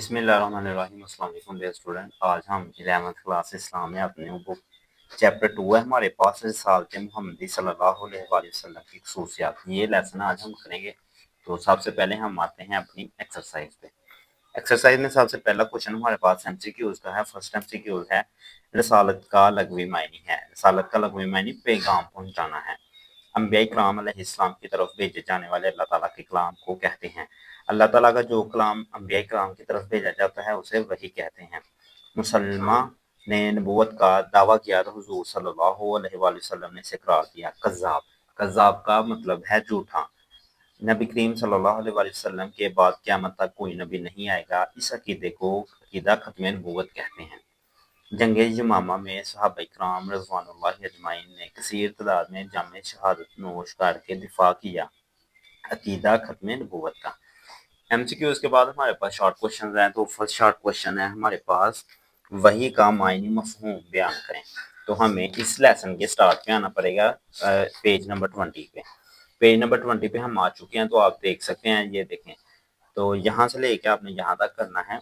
بسم الرحمن السلام علیکم ڈیئر اسٹوڈنٹ. آج ہم 11th کلاس اسلام میں اپنے بک چیپٹر 2 ہے ہمارے پاس رسالت محمدی صلی اللہ علیہ وآلہ وسلم کی خصوصیات. یہ لیسن آج ہم کریں گے. تو سب سے پہلے ہم آتے ہیں اپنی ایکسرسائز پہ. ایکسرسائز میں سب سے پہلا کوشچن ہمارے پاس ایم سی کیوز کا ہے. فرسٹ ایم سی کیوز ہے رسالت کا لغوی معنی ہے. رسالت کا لغوی معنی پیغام پہنچانا ہے. انبیاء کرام علیہ السلام کی طرف بھیجے جانے والے اللہ تعالیٰ کے کلام کو کہتے ہیں. اللہ تعالیٰ کا جو کلام انبیاء کرام کی طرف بھیجا جاتا ہے اسے وحی کہتے ہیں. مسلمہ نے نبوت کا دعویٰ کیا تو حضور صلی اللہ علیہ وآلہ وسلم نے اسے قرار دیا کذاب. کذاب کا مطلب ہے جھوٹا. نبی کریم صلی اللہ علیہ وآلہ وسلم کے بعد قیامت تک کوئی نبی نہیں آئے گا. اس عقیدے کو عقیدہ ختم نبوت کہتے ہیں. جنگ یمامہ میں صحابہ کرام رضوان اللہ اجمعین نے کثیر تعداد میں جام شہادت نوش کر کے دفاع کیا عقیدہ ختم نبوت کا. ایم سی کیو اس کے بعد ہمارے پاس شارٹ کوشچنز ہیں. تو فرسٹ شارٹ کوشچن ہے ہمارے پاس وحی کا معنی مفہوم بیان کریں. تو ہمیں اس لیسن کے سٹارٹ پہ آنا پڑے گا پیج نمبر 20 پہ. پیج نمبر 20 پہ ہم آ چکے ہیں. تو آپ دیکھ سکتے ہیں, یہ دیکھیں. تو یہاں سے لے کے آپ نے یہاں تک کرنا ہے.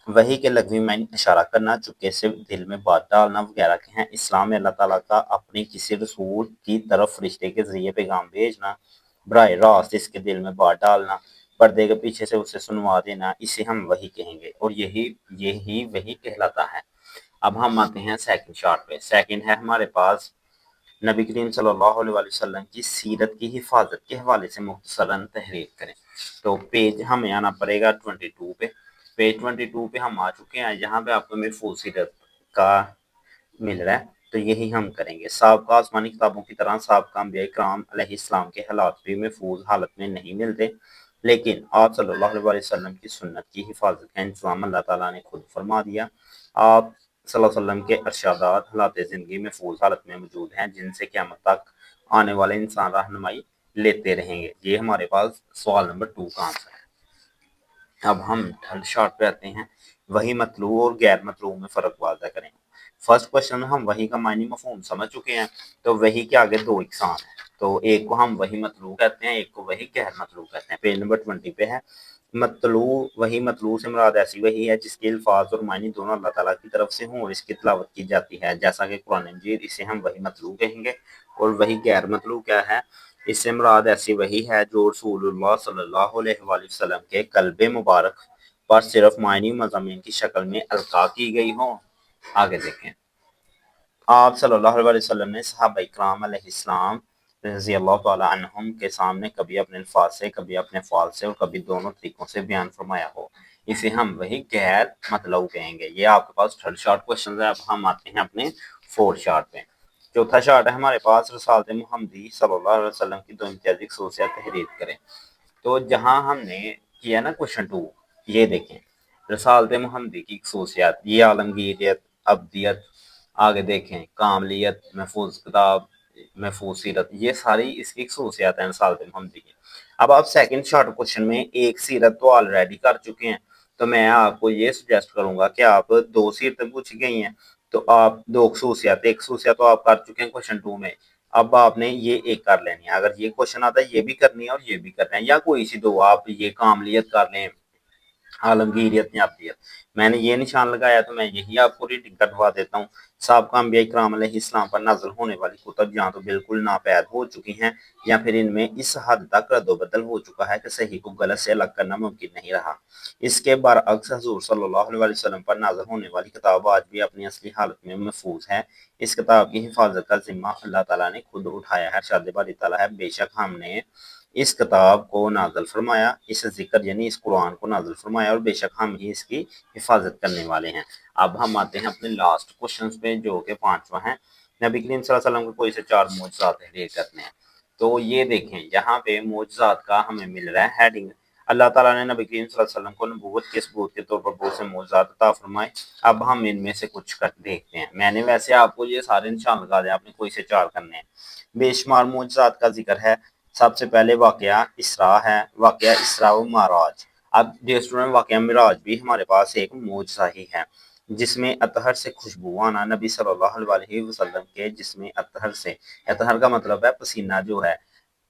وحی کے لغوی معنی اشارہ کرنا, چپکے سے دل میں بات ڈالنا وغیرہ کے ہیں. اسلام میں اللہ تعالیٰ کا اپنی کسی رسول کی طرف فرشتے کے ذریعے پیغام بھیجنا, براہ راست اس کے دل میں بات ڈالنا, پردے کے پیچھے سے اسے سنوا دینا, اسے ہم وحی کہیں گے اور یہی وحی کہلاتا ہے. اب ہم آتے ہیں سیکنڈ شارٹ پہ. سیکنڈ ہے ہمارے پاس نبی کریم صلی اللہ علیہ وآلہ وسلم کی سیرت کی حفاظت کے حوالے سے مختصراً تحریر کریں. تو پیج ہمیں آنا پڑے گا 22 پہ. پیج 22 پہ ہم آ چکے ہیں. یہاں پہ آپ کو محفوظ سیرت کا مل رہا ہے, تو یہی ہم کریں گے. سابقہ آسمانی کتابوں کی طرح سابقہ انبیاء کرام علیہ السلام کے حالات بھی محفوظ حالت میں نہیں ملتے, لیکن آپ صلی اللہ علیہ وسلم کی سنت کی حفاظت کا انتظام اللہ تعالیٰ نے خود فرما دیا. آپ صلی اللہ علیہ وسلم کے ارشادات حالات زندگی محفوظ حالت میں موجود ہیں, جن سے قیامت تک آنے والے انسان رہنمائی لیتے رہیں گے. یہ ہمارے پاس سوال نمبر 2 کا آنسر ہے. اب ہم تھرڈ شارٹ پہ آتے ہیں. وحی مطلوع اور غیر مطلوع میں فرق واضح کریں. فرسٹ کوشچن میں ہم وحی کا معنی مفہوم سمجھ چکے ہیں. تو وحی کے آگے 2 اقسام ہیں. تو ایک کو ہم وحی مطلوع کہتے ہیں, ایک کو وحی غیر مطلوع کہتے ہیں. پیج نمبر 20 پہ ہے. مطلوع وحی مطلوع سے مراد ایسی وحی ہے جس کے الفاظ اور معنی دونوں اللہ تعالیٰ کی طرف سے ہوں اور اس کی تلاوت کی جاتی ہے, جیسا کہ قرآن مجید, اسے ہم وحی مطلوع کہیں گے. اور وحی غیر مطلوع کیا ہے؟ اس سے مراد ایسی وحی ہے جو رسول اللہ صلی اللہ علیہ وآلہ وسلم کے قلب مبارک پر صرف معنی مضامین کی شکل میں القاء کی گئی ہوں. آگے دیکھیں. آپ صلی اللہ علیہ وسلم نے صحابہ کرام علیہ السلام رضی اللہ تعالیٰ عنہم کے سامنے کبھی اپنے الفاظ سے, کبھی اپنے افعال سے اور کبھی دونوں طریقوں سے بیان فرمایا ہو. اسے ہم وحی غیر مطلوع کہیں گے. یہ آپ کے پاس تھرڈ شارٹ کوشچن ہے. اب ہم آتے ہیں اپنے فورتھ شارٹ پہ. چوتھا شارٹ ہے ہمارے پاس رسالت محمدی صلی اللہ علیہ وسلم کی 2 امتیازی خصوصیات تحریر کریں. تو جہاں ہم نے کیا نا کوشچن 2, یہ دیکھیں رسالت محمدی کی خصوصیات, یہ عالمگیریت, ابدیت, آگے دیکھیں کاملیت, محفوظ کتاب, محفوظ سیرت, یہ ساری اس کی خصوصیات ہیں رسالت محمدی کی. اب آپ سیکنڈ شارٹ کوشچن میں ایک سیرت تو آلریڈی کر چکے ہیں, تو میں آپ کو یہ سجیسٹ کروں گا کہ آپ 2 سیرتیں پوچھی گئی ہیں, تو آپ 2 خصوصیات, ایک خصوصیت تو آپ کر چکے ہیں کوشچن 2 میں. اب آپ نے یہ ایک کر لینی ہے. اگر یہ کوشچن آتا ہے یہ بھی کرنی ہے اور یہ بھی کرنا ہے, یا کوئی سی 2 آپ یہ کاملیت کر لیں, عالمگیریت یا ابدیت. میں نے یہ نشان لگایا تو میں یہی آپ کو ریڈنگ کروا دیتا ہوں. سابقہ انبیاء کرام علیہ السلام پر نازل ہونے والی کتب یا تو بالکل ناپید ہو چکی ہیں, یا پھر ان میں اس حد تک رد و بدل ہو چکا ہے کہ صحیح کو غلط سے الگ کرنا ممکن نہیں رہا. اس کے برعکس حضور صلی اللہ علیہ وسلم پر نازل ہونے والی کتاب آج بھی اپنی اصلی حالت میں محفوظ ہے. اس کتاب کی حفاظت کا ذمہ اللہ تعالیٰ نے خود اٹھایا ہے. ارشاد باری تعالیٰ ہے, بے شک ہم نے اس کتاب کو نازل فرمایا, اس ذکر یعنی اس قرآن کو نازل فرمایا, اور بے شک ہم ہی اس کی حفاظت کرنے والے ہیں. اب ہم آتے ہیں اپنے لاسٹ کوشچنز پہ, جو کہ 5واں ہے. نبی کریم صلی اللہ علیہ وسلم کو کوئی سے 4 معجزات تحریر کرنے ہیں. تو یہ دیکھیں یہاں پہ معجزات کا ہمیں مل رہا ہے ہیڈنگ. اللہ تعالیٰ نے نبی کریم صلی اللہ علیہ وسلم کو نبوت کے ثبوت کے طور پر بہت سے معجزات عطا فرمائے. اب ہم ان میں سے کچھ دیکھتے ہیں. میں نے ویسے آپ کو یہ سارے نشان لگا دیا, آپ نے کوئی سے 4 کرنے ہیں. بے شمار معجزات کا ذکر ہے. سب سے پہلے واقعہ اسراء ہے, واقعہ اسراء و معراج. اب ڈیئر اسٹوڈنٹ, واقعہ معراج بھی ہمارے پاس ایک معجزہ ہی ہے, جس میں اطہر سے خوشبو آنا. نبی صلی اللہ علیہ وسلم کے جسم اطہر سے, اطہر کا مطلب ہے پسینہ جو ہے,